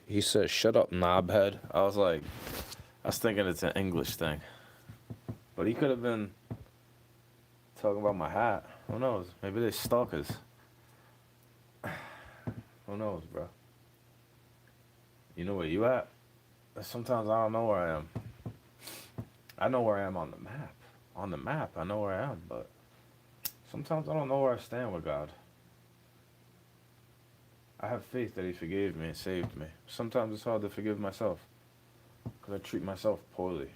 He said, "Shut up, knobhead." I was thinking it's an English thing, but he could have been talking about my hat. Who knows? Maybe they stalkers. Who knows, bro? You know where you at? Sometimes I don't know where I am. I know where I am on the map. On the map, I know where I am, but sometimes I don't know where I stand with God. I have faith that He forgave me and saved me. Sometimes it's hard to forgive myself because I treat myself poorly.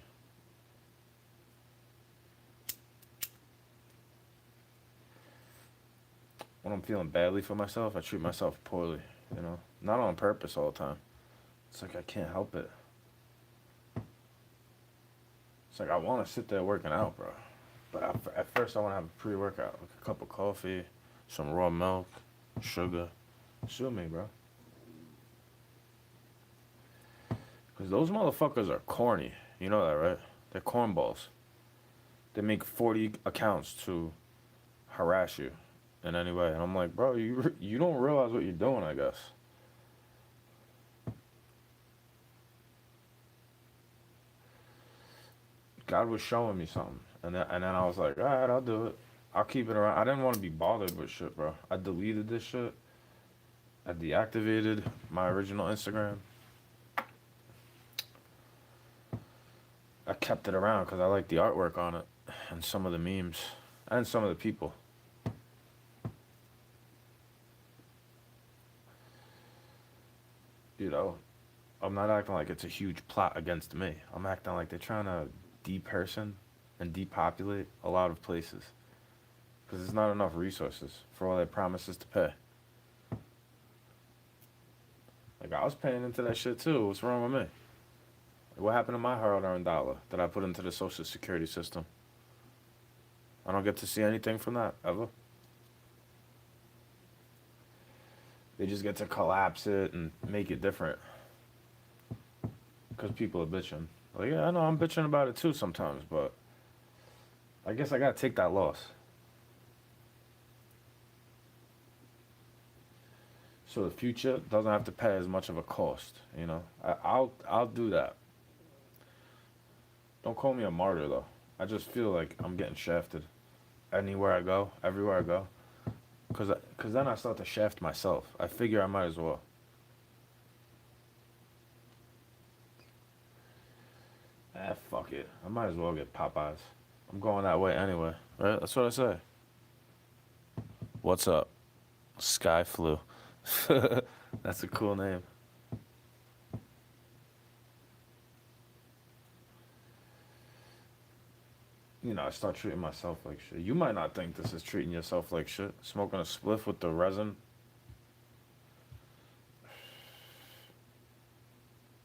When I'm feeling badly for myself, I treat myself poorly, you know? Not on purpose all the time. It's like I can't help it. It's like I want to sit there working out, bro. But at first, I want to have a pre workout, like a cup of coffee, some raw milk, sugar. Sue me, bro. Because those motherfuckers are corny. You know that, right? They're cornballs. They make 40 accounts to harass you in any way. And I'm like, bro, you don't realize what you're doing, I guess. God was showing me something. And then I was like, all right, I'll do it. I'll keep it around. I didn't want to be bothered with shit, bro. I deleted this shit. I deactivated my original Instagram. I kept it around because I like the artwork on it and some of the memes and some of the people. You know, I'm not acting like it's a huge plot against me. I'm acting like they're trying to deperson and depopulate a lot of places because there's not enough resources for all their promises to pay. Like, I was paying into that shit too. What's wrong with me? Like, what happened to my hard-earned dollar that I put into the social security system? I don't get to see anything from that ever. They just get to collapse it and make it different because people are bitching. Like, yeah, I know I'm bitching about it too sometimes, but I guess I gotta take that loss. So the future doesn't have to pay as much of a cost, you know. I'll do that. Don't call me a martyr though. I just feel like I'm getting shafted anywhere I go, everywhere I go, cause then I start to shaft myself. I figure I might as well. Fuck it. I might as well get Popeyes. I'm going that way anyway, right? That's what I say. What's up? Sky Flu. That's a cool name. You know, I start treating myself like shit. You might not think this is treating yourself like shit. Smoking a spliff with the resin,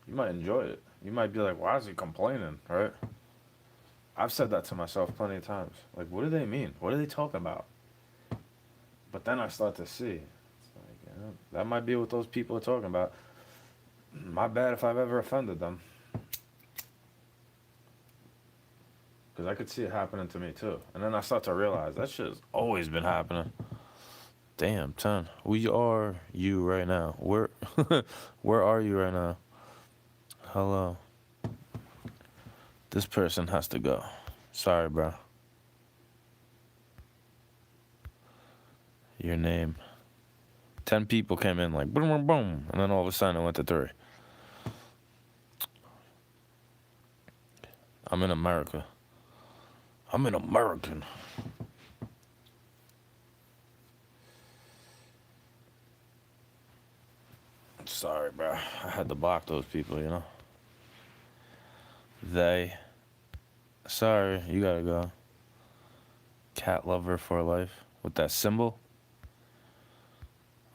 you might enjoy it. You might be like, why is he complaining, right? I've said that to myself plenty of times. Like, what do they mean? What are they talking about? But then I start to see. It's like, yeah, that might be what those people are talking about. My bad if I've ever offended them. Because I could see it happening to me too. And then I start to realize that shit has always been happening. Damn, 10. We are you right now. Where are you right now? Hello. This person has to go. Sorry, bro. Your name. 10 people came in like boom, boom, boom. And then all of a sudden it went to 3. I'm in America. I'm an American. Sorry, bro. I had to block those people, you know? They. Sorry, you gotta go. Cat lover for life. With that symbol.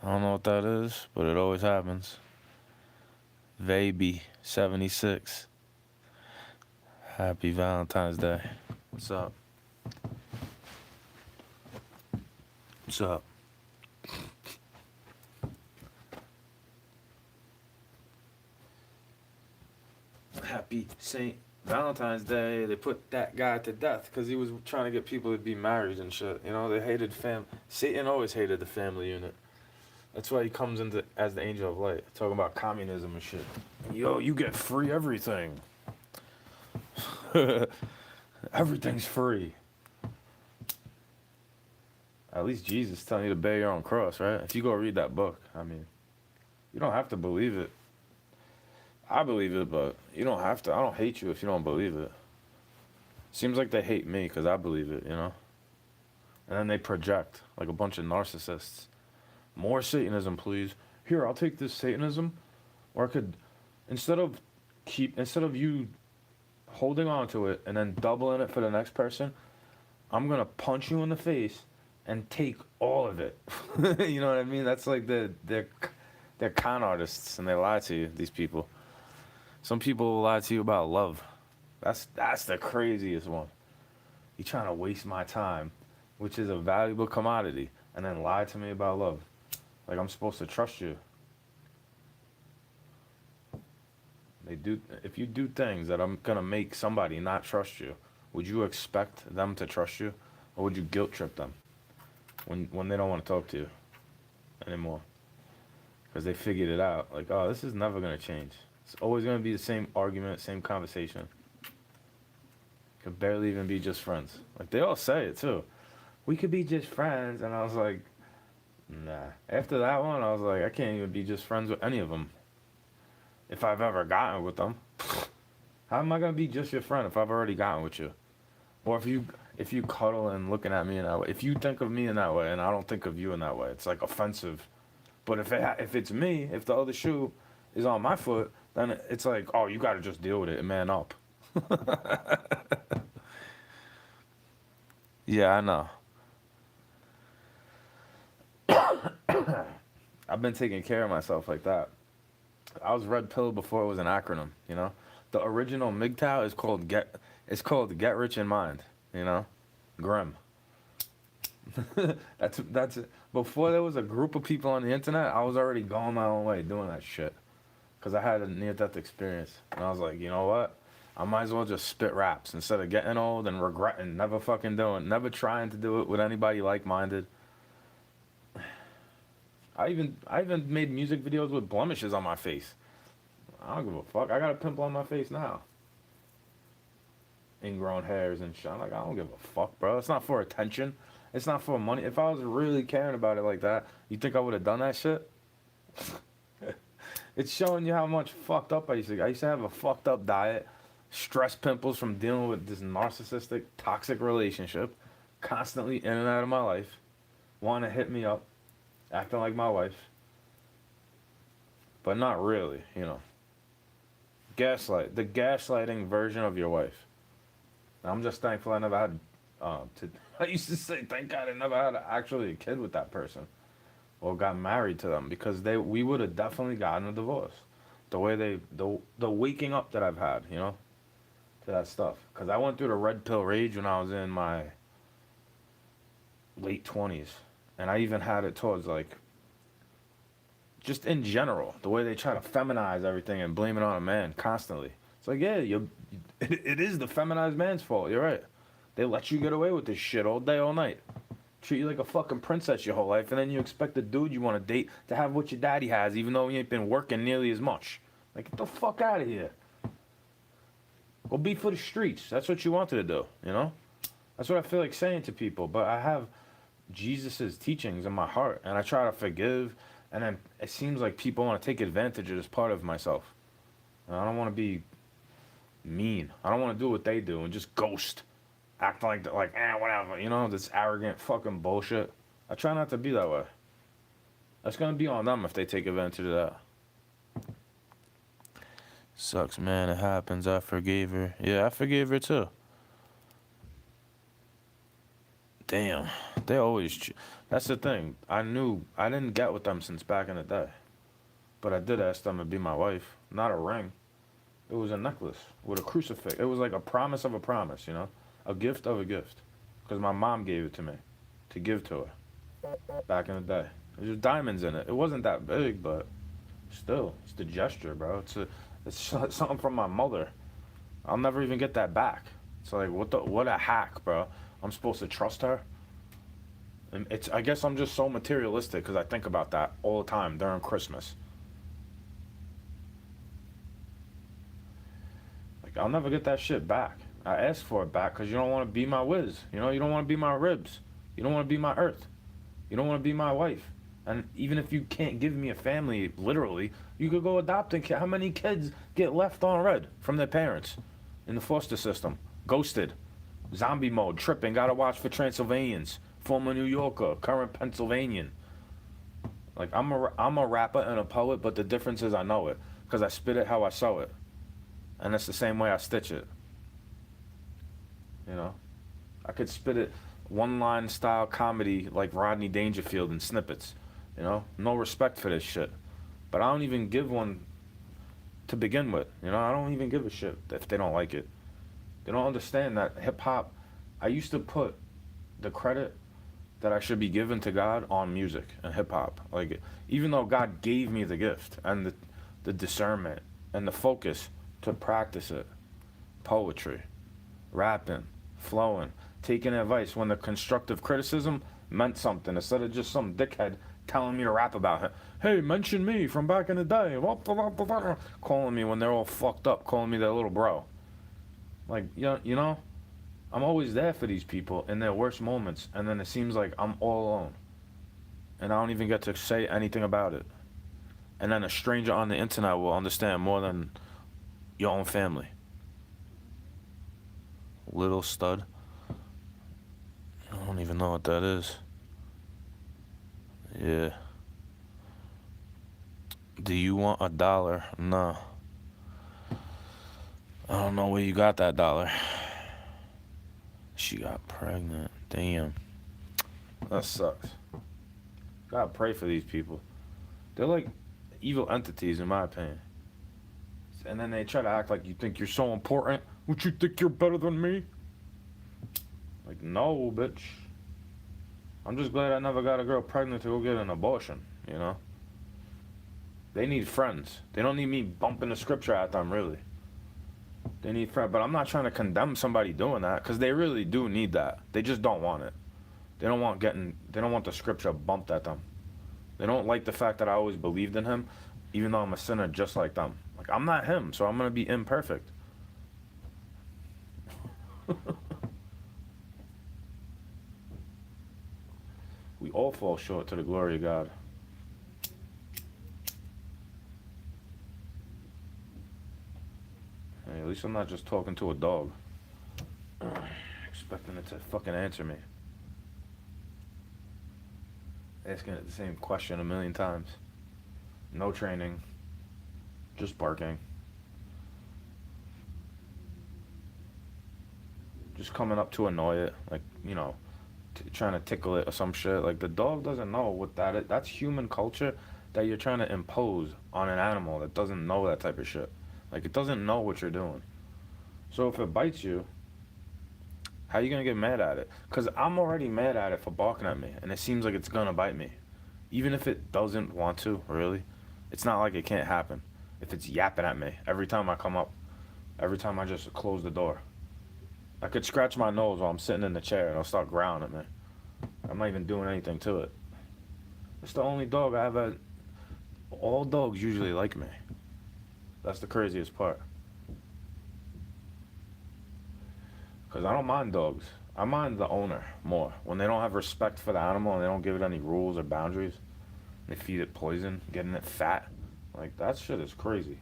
I don't know what that is, but it always happens. Baby 76. Happy Valentine's Day. What's up? What's up? Happy St. Valentine's Day. They put that guy to death because he was trying to get people to be married and shit. You know, they hated Satan always hated the family unit. That's why he comes into as the angel of light, talking about communism and shit. Yo, you get free everything. Everything's free. At least Jesus telling you to bear your own cross, right? If you go read that book, I mean, you don't have to believe it. I believe it, but you don't have to. I don't hate you if you don't believe it. Seems like they hate me because I believe it, you know? And then they project like a bunch of narcissists. More Satanism, please. Here, I'll take this Satanism. Or I could, instead of you holding on to it and then doubling it for the next person, I'm going to punch you in the face and take all of it. You know what I mean? That's like they're con artists and they lie to you, these people. Some people will lie to you about love. That's the craziest one. You trying to waste my time, which is a valuable commodity, and then lie to me about love. Like I'm supposed to trust you. If you do things that I'm gonna make somebody not trust you, would you expect them to trust you, or would you guilt trip them when they don't want to talk to you anymore? Because they figured it out. Like, oh, this is never gonna change. It's always gonna be the same argument, same conversation. Could barely even be just friends. Like they all say it too. We could be just friends, and I was like, nah. After that one, I was like, I can't even be just friends with any of them. If I've ever gotten with them, how am I gonna be just your friend if I've already gotten with you? Or if you cuddle and looking at me in that way, if you think of me in that way and I don't think of you in that way, it's like offensive. But if it's me, if the other shoe is on my foot, then it's like, oh, you gotta just deal with it and man up. Yeah, I know. I've been taking care of myself like that. I was red pill before it was an acronym, you know? The original MGTOW is called Get Rich in Mind, you know? Grim. That's it. Before there was a group of people on the internet, I was already going my own way doing that shit. Cause I had a near-death experience. And I was like, you know what? I might as well just spit raps instead of getting old and regretting never fucking doing, never trying to do it with anybody like-minded. I even made music videos with blemishes on my face. I don't give a fuck. I got a pimple on my face now. Ingrown hairs and shit. I'm like, I don't give a fuck, bro. It's not for attention. It's not for money. If I was really caring about it like that, you think I would have done that shit? It's showing you how much fucked up I used to get. I used to have a fucked up diet, stress pimples from dealing with this narcissistic, toxic relationship, constantly in and out of my life, wanting to hit me up, acting like my wife, but not really, you know. The gaslighting version of your wife. And I'm just thankful I never had I used to say, thank God I never had actually a kid with that person or got married to them because we would have definitely gotten a divorce. The way the waking up that I've had, you know, to that stuff. Because I went through the red pill rage when I was in my late 20s. And I even had it towards, like, just in general, the way they try to feminize everything and blame it on a man constantly. It's like, yeah, it is the feminized man's fault. You're right. They let you get away with this shit all day, all night. Treat you like a fucking princess your whole life, and then you expect the dude you want to date to have what your daddy has, even though he ain't been working nearly as much. Like, get the fuck out of here. Go be for the streets. That's what you wanted to do, you know? That's what I feel like saying to people, but I have Jesus' teachings in my heart, and I try to forgive, and then it seems like people want to take advantage of this part of myself. And I don't want to be mean. I don't want to do what they do and just ghost. Acting like whatever, you know, this arrogant fucking bullshit. I try not to be that way. That's gonna be on them if they take advantage of that. Sucks, man. It happens. I forgave her. Yeah, I forgave her too. Damn. They always... That's the thing. I didn't get with them since back in the day. But I did ask them to be my wife. Not a ring. It was a necklace with a crucifix. It was like a promise of a promise, you know? A gift of a gift. Because my mom gave it to me to give to her back in the day. There's diamonds in it. It wasn't that big, but still, it's the gesture, bro. It's something from my mother. I'll never even get that back. It's like, what a hack, bro. I'm supposed to trust her? And I guess I'm just so materialistic because I think about that all the time during Christmas. Like, I'll never get that shit back. I asked for it back because you don't want to be my whiz. You know, you don't want to be my ribs. You don't want to be my earth. You don't want to be my wife. And even if you can't give me a family, literally, you could go adopt a kid. How many kids get left on red from their parents in the foster system? Ghosted. Zombie mode. Tripping. Gotta watch for Transylvanians. Former New Yorker. Current Pennsylvanian. Like, I'm a rapper and a poet, but the difference is I know it. Because I spit it how I sew it. And it's the same way I stitch it. You know? I could spit it one-line style comedy like Rodney Dangerfield in snippets. You know? No respect for this shit. But I don't even give one to begin with. You know? I don't even give a shit if they don't like it. They don't understand that hip-hop... I used to put the credit that I should be given to God on music and hip-hop. Like, even though God gave me the gift and the discernment and the focus to practice it. Poetry. Rapping. Flowing. Taking advice when the constructive criticism meant something instead of just some dickhead telling me to rap about it. Hey, mention me from back in the day. Calling me when they're all fucked up, calling me their little bro. Like, you know, I'm always there for these people in their worst moments, and then it seems like I'm all alone. And I don't even get to say anything about it. And then a stranger on the internet will understand more than your own family. Little stud. I don't even know what that is. Yeah. Do you want $1? No. I don't know where you got that dollar. She got pregnant. Damn. That sucks. Gotta pray for these people. They're like evil entities, in my opinion. And then they try to act like you think you're so important. Would you think you're better than me? Like, no, bitch. I'm just glad I never got a girl pregnant to go get an abortion, you know? They need friends. They don't need me bumping the scripture at them, really. They need friends. But I'm not trying to condemn somebody doing that, because they really do need that. They just don't want it. They don't want the scripture bumped at them. They don't like the fact that I always believed in him, even though I'm a sinner just like them. Like, I'm not him, so I'm going to be imperfect. We all fall short to the glory of God. Hey, at least I'm not just talking to a dog. Expecting it to fucking answer me. Asking it the same question a million times. No training. Just barking. Just coming up to annoy it. Like, you know, trying to tickle it or some shit. Like, the dog doesn't know what that is. That's human culture that you're trying to impose on an animal that doesn't know that type of shit. Like, it doesn't know what you're doing. So if it bites you, how are you going to get mad at it? Because I'm already mad at it for barking at me, and it seems like it's going to bite me. Even if it doesn't want to, really. It's not like it can't happen. If it's yapping at me every time I come up, every time I just close the door. I could scratch my nose while I'm sitting in the chair, and it'll start growling at me. I'm not even doing anything to it. It's the only dog I ever... All dogs usually like me. That's the craziest part. Because I don't mind dogs. I mind the owner more. When they don't have respect for the animal and they don't give it any rules or boundaries. They feed it poison, getting it fat. Like, that shit is crazy.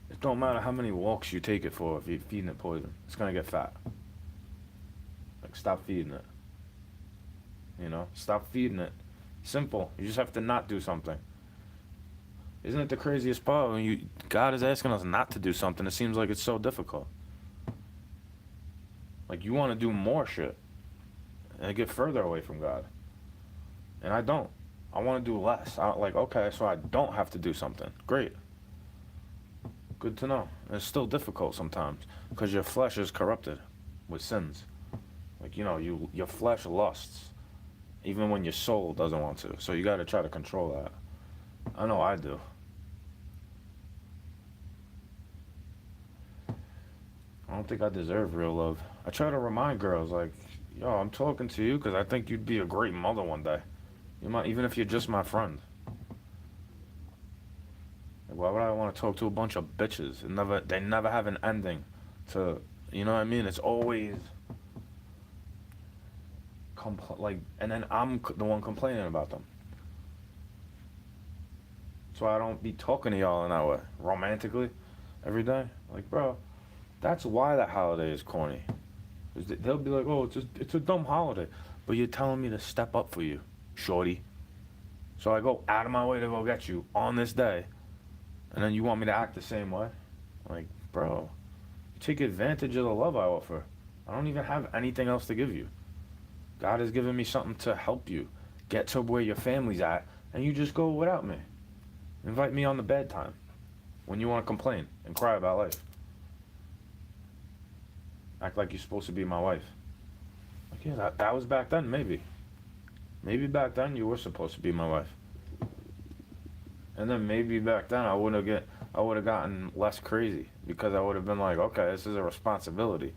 It don't matter how many walks you take it for if you're feeding it poison. It's going to get fat. Like, stop feeding it. You know? Stop feeding it. Simple. You just have to not do something. Isn't it the craziest part? When God is asking us not to do something, it seems like it's so difficult. Like, you want to do more shit and get further away from God. And I don't. I want to do less. Okay, so I don't have to do something. Great. Good to know. And it's still difficult sometimes because your flesh is corrupted with sins. Like, you know, your flesh lusts even when your soul doesn't want to. So you got to try to control that. I know I do. I don't think I deserve real love. I try to remind girls, like, Yo, I'm talking to you because I think you'd be a great mother one day. You might, even if you're just my friend. Like, why would I want to talk to a bunch of bitches? They never have an ending. To, you know what I mean? It's always like, and then I'm the one complaining about them. So I don't be talking to y'all in that way, romantically, every day. Like, bro, that's why that holiday is corny. They'll be like, oh, it's a dumb holiday, but you're telling me to step up for you, shorty. So I go out of my way to go get you on this day, and then you want me to act the same way? Like, bro, you take advantage of the love I offer. I don't even have anything else to give you. God has given me something to help you get to where your family's at, and you just go without me. Invite me on the bad time when you want to complain and cry about life. Act like you're supposed to be my wife. Like, yeah, that was back then, maybe. Maybe back then you were supposed to be my wife. And then maybe back then I would have gotten less crazy because I would have been like, okay, this is a responsibility.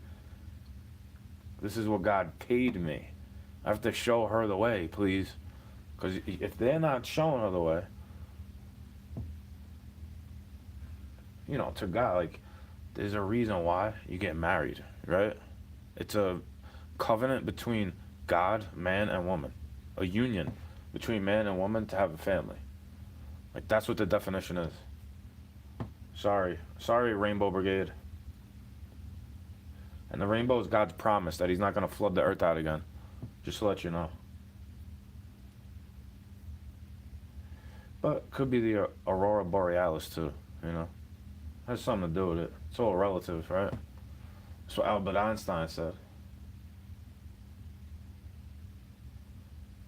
This is what God paid me. I have to show her the way, please. Because if they're not showing her the way, to God, like, there's a reason why you get married, right? It's a covenant between God, man, and woman. A union between man and woman to have a family. Like, that's what the definition is. Sorry, Rainbow Brigade. And the rainbow is God's promise that he's not going to flood the earth out again. Just to let you know. But could be the Aurora Borealis too, Has something to do with it. It's all relative, right? That's what Albert Einstein said.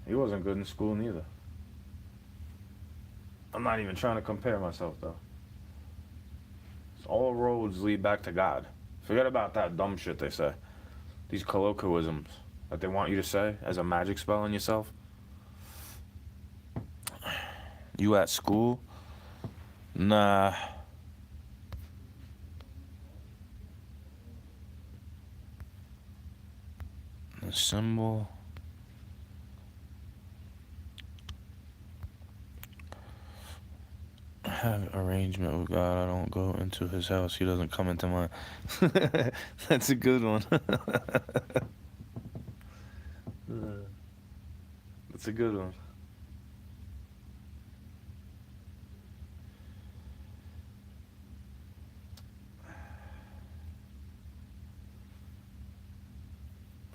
He wasn't good in school neither. I'm not even trying to compare myself though. So all roads lead back to God. Forget about that dumb shit they say. These colloquialisms that they want you to say as a magic spell on yourself. You at school? Nah. The symbol. I have arrangement with God. I don't go into his house. He doesn't come into mine. That's a good one. That's a good one.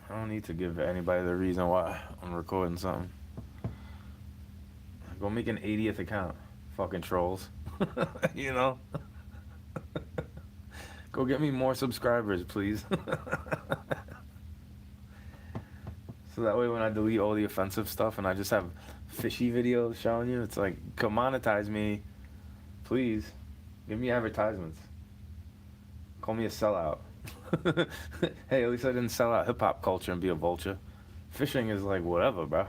I don't need to give anybody the reason why I'm recording something. Go make an 80th account. Fucking trolls. Go get me more subscribers, please. So that way when I delete all the offensive stuff and I just have fishy videos showing you, it's like, come monetize me. Please. Give me advertisements. Call me a sellout. Hey, at least I didn't sell out hip-hop culture and be a vulture. Fishing is like whatever, bro.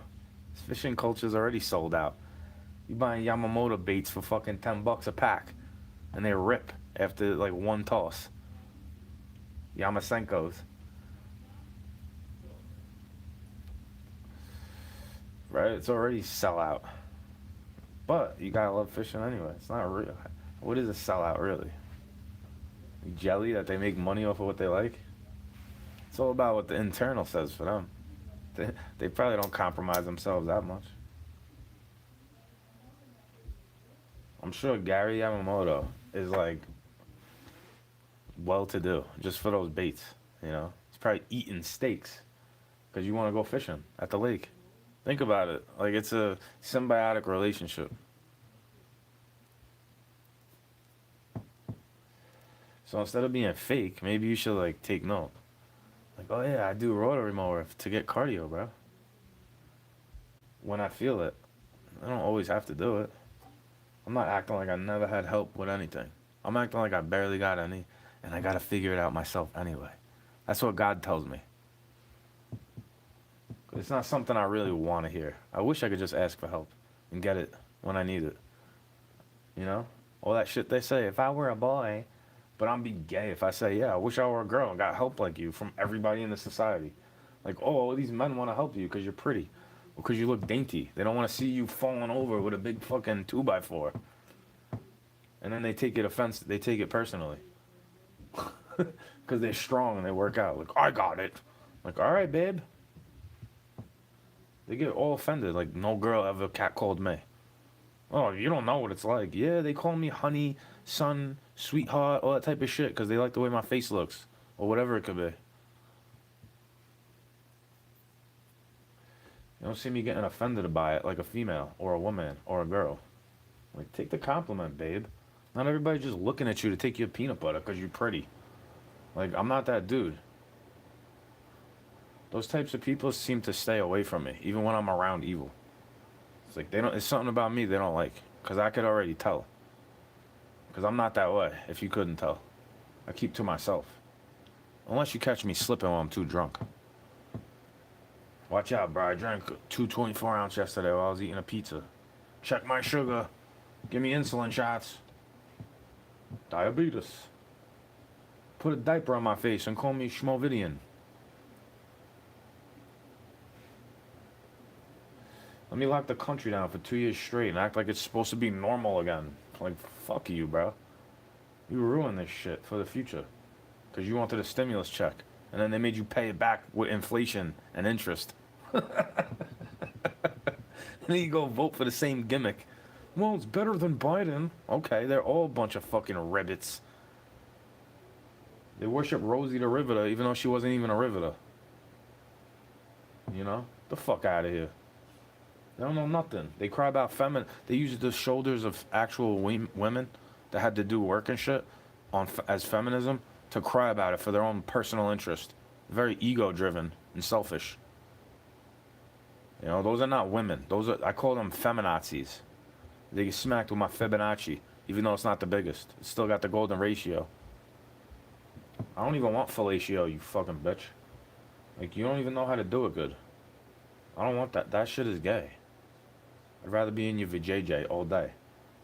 Fishing culture's already sold out. You buying Yamamoto baits for fucking $10 a pack, and they rip after like one toss. Yamasenkos. Right? It's already sell out. But you gotta love fishing anyway. It's not real. What is a sellout really? Jelly that they make money off of what they like? It's all about what the internal says for them. They probably don't compromise themselves that much. I'm sure Gary Yamamoto is like well-to-do just for those baits, He's probably eating steaks because you want to go fishing at the lake. Think about it. Like, it's a symbiotic relationship. So instead of being fake, maybe you should like take note. Like, oh yeah, I do rotary mower to get cardio, bro. When I feel it. I don't always have to do it. I'm not acting like I never had help with anything. I'm acting like I barely got any, and I gotta figure it out myself anyway. That's what God tells me. It's not something I really want to hear. I wish I could just ask for help and get it when I need it. All that shit they say, if I were a boy, but I'm be gay if I say, yeah, I wish I were a girl and got help like you from everybody in the society. Like, oh, these men want to help you because you're pretty, or because you look dainty. They don't want to see you falling over with a big fucking 2x4. And then they take it offense. They take it personally because they're strong and they work out. Like, I got it. Like, all right, babe. They get all offended. Like, no girl ever catcalled me. Oh, you don't know what it's like. Yeah, they call me honey, son, sweetheart, all that type of shit because they like the way my face looks or whatever it could be. You don't see me getting offended by it like a female or a woman or a girl. Like, take the compliment, babe. Not everybody just looking at you to take your peanut butter because you're pretty. Like, I'm not that dude. Those types of people seem to stay away from me, even when I'm around evil. It's like, they don't, it's something about me they don't like, because I could already tell. Because I'm not that way, if you couldn't tell. I keep to myself. Unless you catch me slipping while I'm too drunk. Watch out, bro. I drank 2 24-ounce yesterday while I was eating a pizza. Check my sugar. Give me insulin shots. Diabetes. Put a diaper on my face and call me Schmovidian. Let me lock the country down for 2 years straight and act like it's supposed to be normal again. Like, fuck you, bro. You ruined this shit for the future. Because you wanted a stimulus check. And then they made you pay it back with inflation and interest. And then you go vote for the same gimmick. Well, it's better than Biden. Okay, they're all a bunch of fucking ribbits. They worship Rosie the Riveter even though she wasn't even a Riveter. You know? The fuck out of here. They don't know nothing. They cry about feminine. They use the shoulders of actual women that had to do work and shit on as feminism to cry about it for their own personal interest. Very ego-driven and selfish. You know, those are not women. Those are, I call them feminazis. They get smacked with my Fibonacci, even though it's not the biggest. It's still got the golden ratio. I don't even want fellatio, you fucking bitch. Like, you don't even know how to do it good. I don't want that. That shit is gay. I'd rather be in your vajayjay all day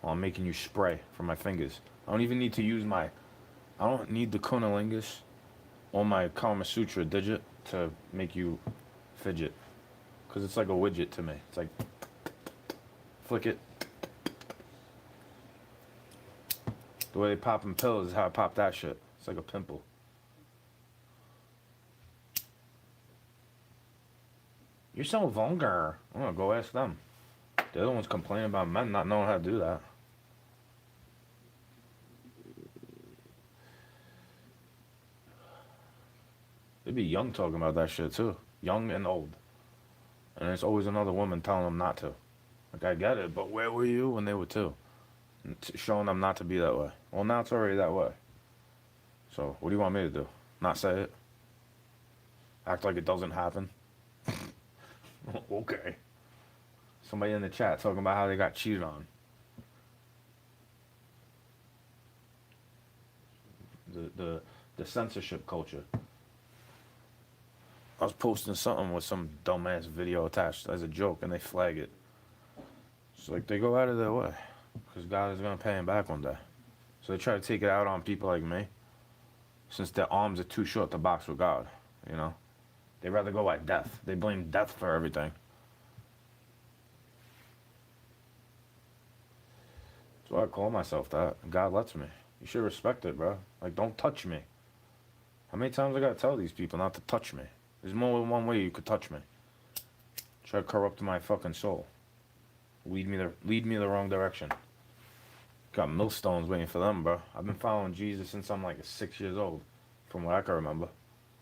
while I'm making you spray from my fingers. I don't even need to use my... I don't need the cunnilingus or my Kama Sutra digit to make you fidget. Because it's like a widget to me. It's like... Flick it. The way they pop in pills is how I pop that shit. It's like a pimple. You're so vulgar. I'm gonna go ask them. The other ones complaining about men not knowing how to do that. They'd be young talking about that shit too. Young and old. And it's always another woman telling them not to. Like, I get it, but where were you when they were two? And showing them not to be that way. Well, now it's already that way. So, what do you want me to do? Not say it? Act like it doesn't happen? Okay. Somebody in the chat talking about how they got cheated on. The censorship culture. I was posting something with some dumbass video attached as a joke and they flag it. It's like they go out of their way. Because God is going to pay them back one day. So they try to take it out on people like me. Since their arms are too short to box with God. You know? They'd rather go at death. They blame death for everything. That's why I call myself that. God lets me. You should respect it, bro. Like, don't touch me. How many times I gotta tell these people not to touch me? There's more than one way you could touch me. Try to corrupt my fucking soul. Lead me the wrong direction. Got millstones waiting for them, bro. I've been following Jesus since I'm like 6 years old, from what I can remember.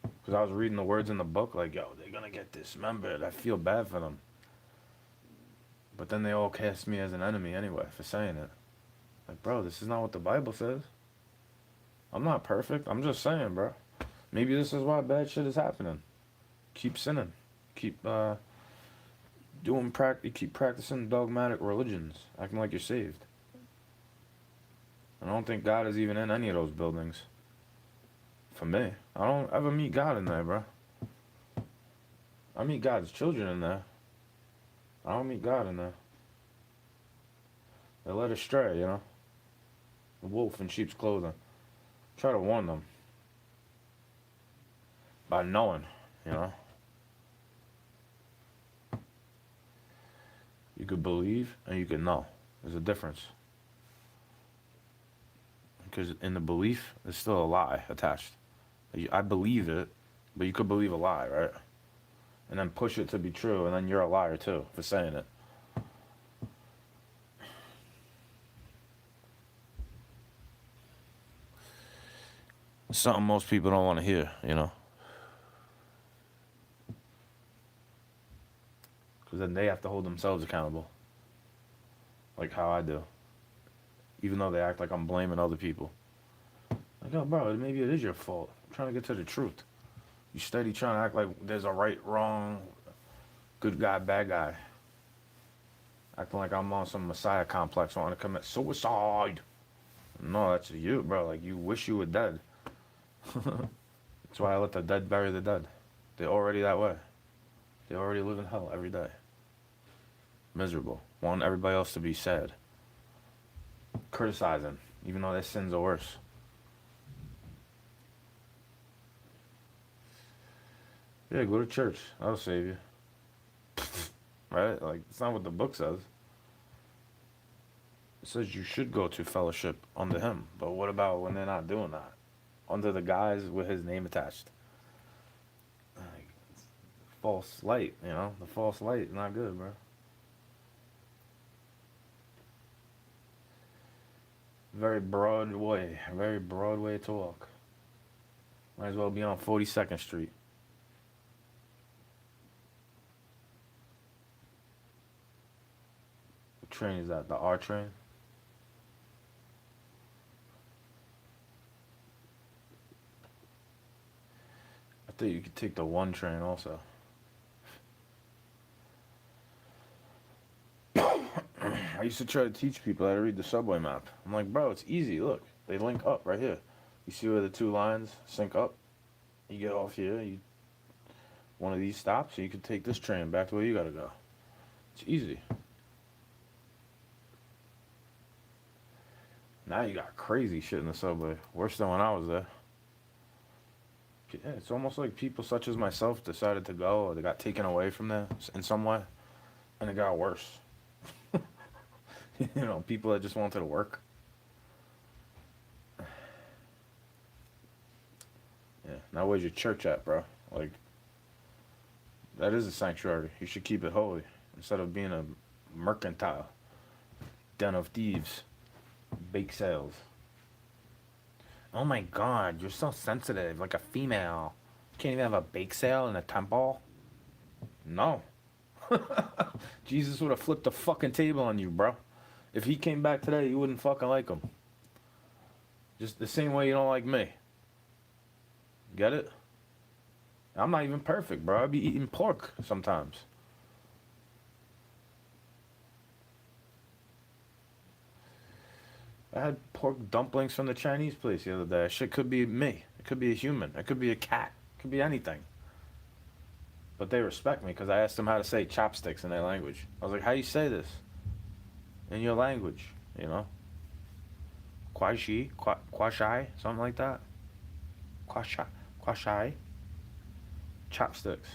Because I was reading the words in the book, like, yo, they're gonna get dismembered. I feel bad for them. But then they all cast me as an enemy anyway for saying it. Like, bro, this is not what the Bible says. I'm not perfect. I'm just saying, bro. Maybe this is why bad shit is happening. Keep sinning. Keep keep practicing dogmatic religions, acting like you're saved. I don't think God is even in any of those buildings. For me. I don't ever meet God in there, bro. I meet God's children in there. I don't meet God in there. They're led astray, you know? The wolf in sheep's clothing. Try to warn them. By knowing, you know? You could believe and you could know. There's a difference. Because in the belief, there's still a lie attached. I believe it, but you could believe a lie, right? And then push it to be true, and then you're a liar too for saying it. It's something most people don't want to hear, you know? Because then they have to hold themselves accountable. Like how I do. Even though they act like I'm blaming other people. Like, oh, bro, maybe it is your fault. I'm trying to get to the truth. You steady trying to act like there's a right, wrong, good guy, bad guy. Acting like I'm on some messiah complex wanting to commit suicide. No, that's you, bro. Like, you wish you were dead. That's why I let the dead bury the dead. They're already that way. They already live in hell every day. Miserable. Want everybody else to be sad. Criticizing, even though their sins are worse. Yeah, go to church. That'll save you. Right? Like, it's not what the book says. It says you should go to fellowship under him. But what about when they're not doing that? Under the guise with his name attached. Like, false light, you know? The false light is not good, bro. Very broad way to walk. Might as well be on 42nd Street. What train is that? The R train? I think you could take the 1 train also. I used to try to teach people how to read the subway map. I'm like, bro, it's easy. Look, they link up right here. You see where the 2 lines sync up? You get off here, one of these stops, so you can take this train back to where you gotta go. It's easy. Now you got crazy shit in the subway. Worse than when I was there. Yeah, it's almost like people such as myself decided to go, or they got taken away from there in some way, and it got worse. You know, people that just wanted to work. Yeah, now where's your church at, bro? Like, that is a sanctuary. You should keep it holy instead of being a mercantile den of thieves, bake sales. Oh my God, you're so sensitive, like a female. Can't even have a bake sale in a temple? No. Jesus would have flipped the fucking table on you, bro. If he came back today, you wouldn't fucking like him. Just the same way you don't like me. Get it? I'm not even perfect, bro. I be eating pork sometimes. I had pork dumplings from the Chinese place the other day. That shit could be me. It could be a human. It could be a cat. It could be anything. But they respect me because I asked them how to say chopsticks in their language. I was like, how you say this? In your language, you know? Kwashi? Kwashai? Something like that? Kwashai? Chopsticks.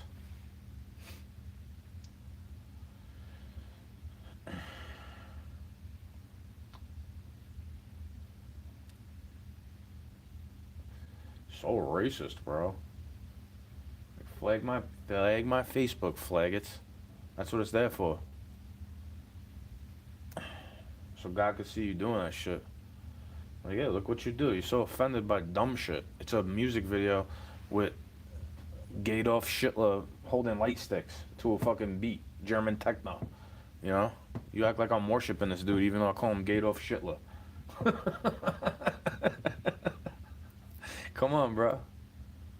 So racist, bro. Flag my Facebook, flag it. That's what it's there for. So God could see you doing that shit. Like, yeah, look what you do. You're so offended by dumb shit. It's a music video with Adolf Hitler holding light sticks to a fucking beat. German techno. You know? You act like I'm worshiping this dude even though I call him Adolf Hitler. Come on, bro.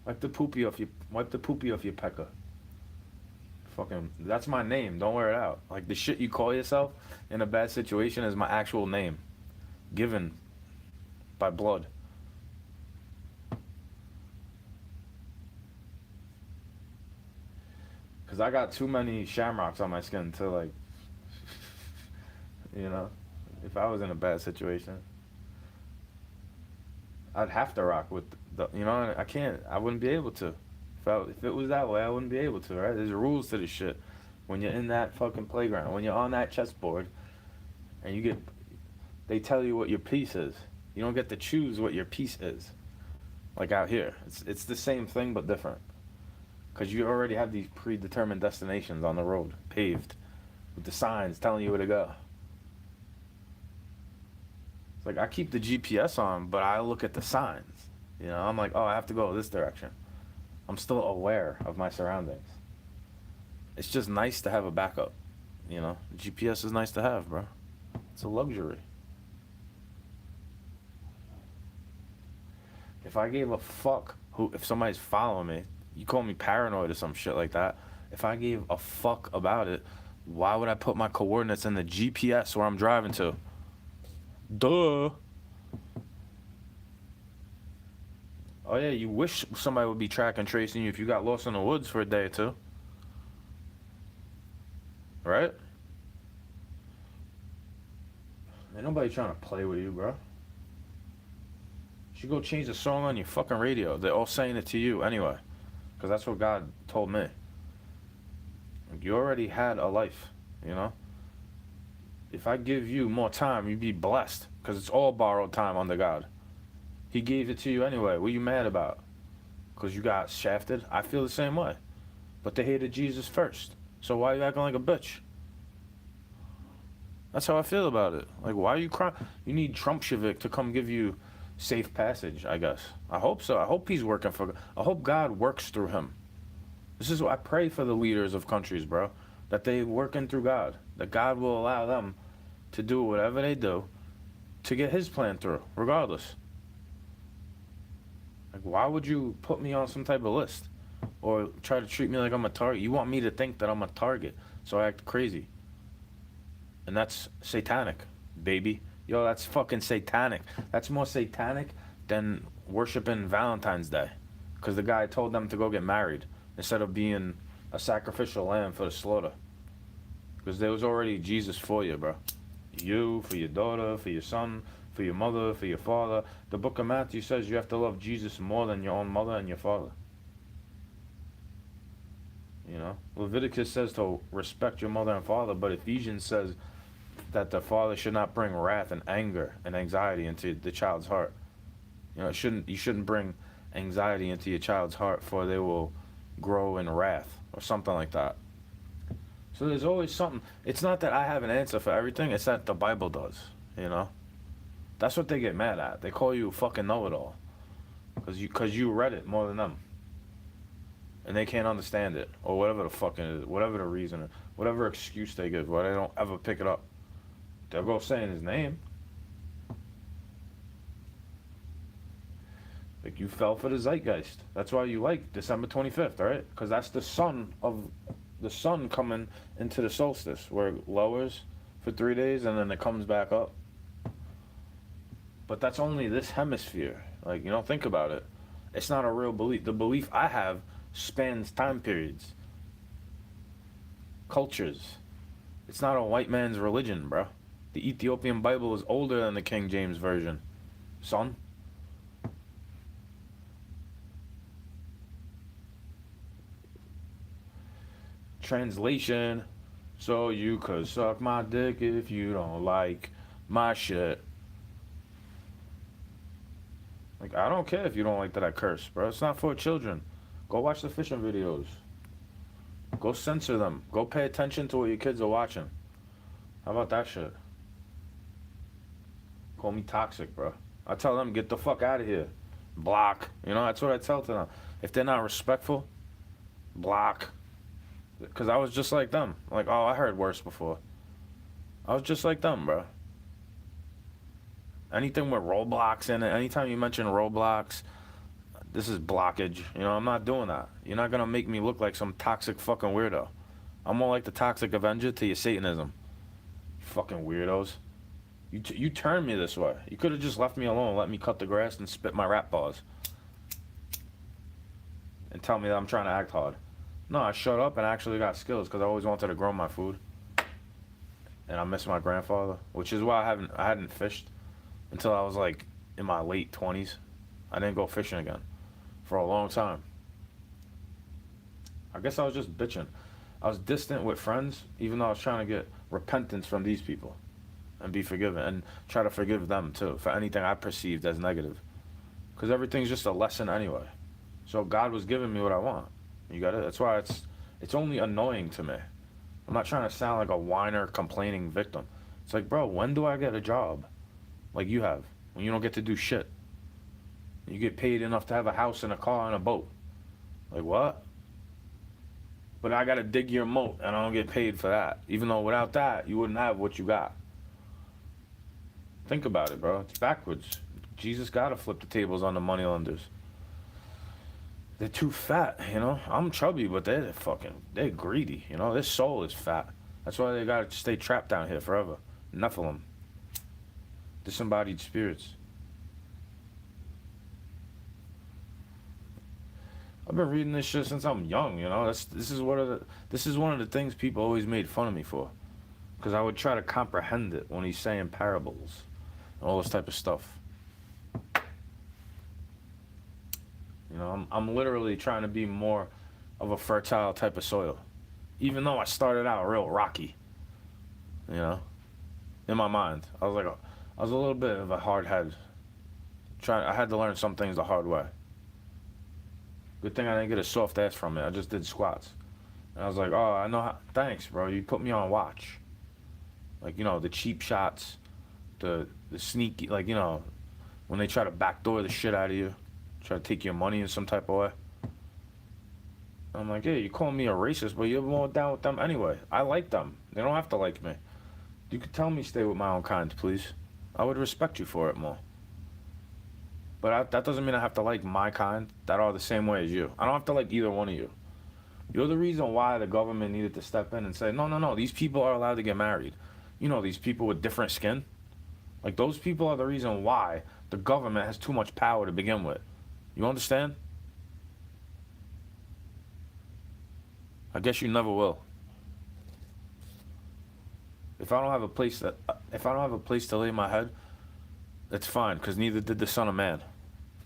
Wipe the poopy off your pecker. Fucking, that's my name. Don't wear it out. Like, the shit you call yourself in a bad situation is my actual name. Given by blood. Because I got too many shamrocks on my skin to, like, you know, if I was in a bad situation, I'd have to rock with the, you know, I wouldn't be able to. If it was that way, I wouldn't be able to, right? There's rules to this shit. when you're in that fucking playground, when you're on that chessboard, and they tell you what your piece is. You don't get to choose what your piece is. Like out here, it's the same thing but different, because you already have these predetermined destinations on the road, paved, with the signs telling you where to go. It's like I keep the GPS on, but I look at the signs. You know, I'm like, oh, I have to go this direction. I'm still aware of my surroundings. It's just nice to have a backup. You know, GPS is nice to have, bro. It's a luxury. If I gave a fuck if somebody's following me, you call me paranoid or some shit like that. If I gave a fuck about it, why would I put my coordinates in the GPS where I'm driving to? Duh. Oh yeah, you wish somebody would be tracking, tracing you if you got lost in the woods for a day or two. Right? Ain't nobody trying to play with you, bro. You should go change the song on your fucking radio. They're all saying it to you anyway. Because that's what God told me. You already had a life, you know? If I give you more time, you'd be blessed. Because it's all borrowed time under God. He gave it to you anyway. What are you mad about? Because you got shafted? I feel the same way. But they hated Jesus first. So why are you acting like a bitch? That's how I feel about it. Like, why are you crying? You need Trumpshavik to come give you safe passage, I guess. I hope so. I hope he's working for... I hope God works through him. This is what I pray for the leaders of countries, bro. That they working through God. That God will allow them to do whatever they do to get his plan through, regardless. Like, why would you put me on some type of list? Or try to treat me like I'm a target? You want me to think that I'm a target, so I act crazy. And that's satanic, baby. Yo, that's fucking satanic. That's more satanic than worshiping Valentine's Day. Because the guy told them to go get married instead of being a sacrificial lamb for the slaughter. Because there was already Jesus for you, bro. You, for your daughter, for your son, for your mother, for your father. The book of Matthew says you have to love Jesus more than your own mother and your father. You know? Leviticus says to respect your mother and father, but Ephesians says that the father should not bring wrath and anger and anxiety into the child's heart. You know, you shouldn't bring anxiety into your child's heart, for they will grow in wrath or something like that. So there's always something. It's not that I have an answer for everything, it's that the Bible does, you know? That's what they get mad at. They call you a fucking know-it-all because you read it more than them. And they can't understand it, or whatever the fucking is, whatever the reason is, whatever excuse they give, why they don't ever pick it up. They'll go saying his name. Like, you fell for the zeitgeist. That's why you like December 25th, right? Because that's the sun coming into the solstice, where it lowers for 3 days and then it comes back up. But that's only this hemisphere. Like, you know, think about it. It's not a real belief. The belief I have spans time periods, cultures. It's not a white man's religion, bro. The Ethiopian Bible is older than the King James Version, son. Translation: so you could suck my dick if you don't like my shit. Like, I don't care if you don't like that I curse, bro. It's not for children. Go watch the fishing videos. Go censor them. Go pay attention to what your kids are watching. How about that shit? Call me toxic, bro. I tell them, get the fuck out of here. Block. You know, that's what I tell to them. If they're not respectful, block. Because I was just like them. Like, oh, I heard worse before. I was just like them, bro. Anything with Roblox in it, anytime you mention Roblox, this is blockage. You know, I'm not doing that. You're not going to make me look like some toxic fucking weirdo. I'm more like the Toxic Avenger to your Satanism. Fucking weirdos. You turned me this way. You could have just left me alone, let me cut the grass and spit my rap bars. And tell me that I'm trying to act hard. No, I shut up and actually got skills because I always wanted to grow my food. And I miss my grandfather, which is why I hadn't fished until I was like in my late 20s. I didn't go fishing again for a long time. I guess I was just bitching. I was distant with friends, even though I was trying to get repentance from these people and be forgiven and try to forgive them too for anything I perceived as negative. Because everything's just a lesson anyway. So God was giving me what I want. You got it? That's why it's only annoying to me. I'm not trying to sound like a whiner, complaining victim. It's like, bro, when do I get a job like you have? When you don't get to do shit. You get paid enough to have a house and a car and a boat. Like, what? But I gotta dig your moat and I don't get paid for that. Even though without that, you wouldn't have what you got. Think about it, bro. It's backwards. Jesus gotta flip the tables on the money lenders. They're too fat, you know? I'm chubby, but they're greedy, you know? Their soul is fat. That's why they gotta stay trapped down here forever. Nephilim. Disembodied spirits. I've been reading this shit since I'm young, you know? This is one of the things people always made fun of me for. Because I would try to comprehend it when he's saying parables and all this type of stuff. You know, I'm literally trying to be more of a fertile type of soil. Even though I started out real rocky, you know, in my mind. I was a little bit of a hard head. I had to learn some things the hard way. Good thing I didn't get a soft ass from it. I just did squats. And I was like, oh, I know how, thanks, bro. You put me on watch. Like, you know, the cheap shots, the sneaky, like, you know, when they try to backdoor the shit out of you. Try to take your money in some type of way. I'm like, hey, you calling me a racist, but you're more down with them anyway. I like them. They don't have to like me. You could tell me stay with my own kind, please. I would respect you for it more. But that doesn't mean I have to like my kind that are the same way as you. I don't have to like either one of you. You're the reason why the government needed to step in and say, no, these people are allowed to get married. You know, these people with different skin. Like, those people are the reason why the government has too much power to begin with. You understand? I guess you never will. If I don't have a place to lay my head, that's fine, because neither did the Son of Man.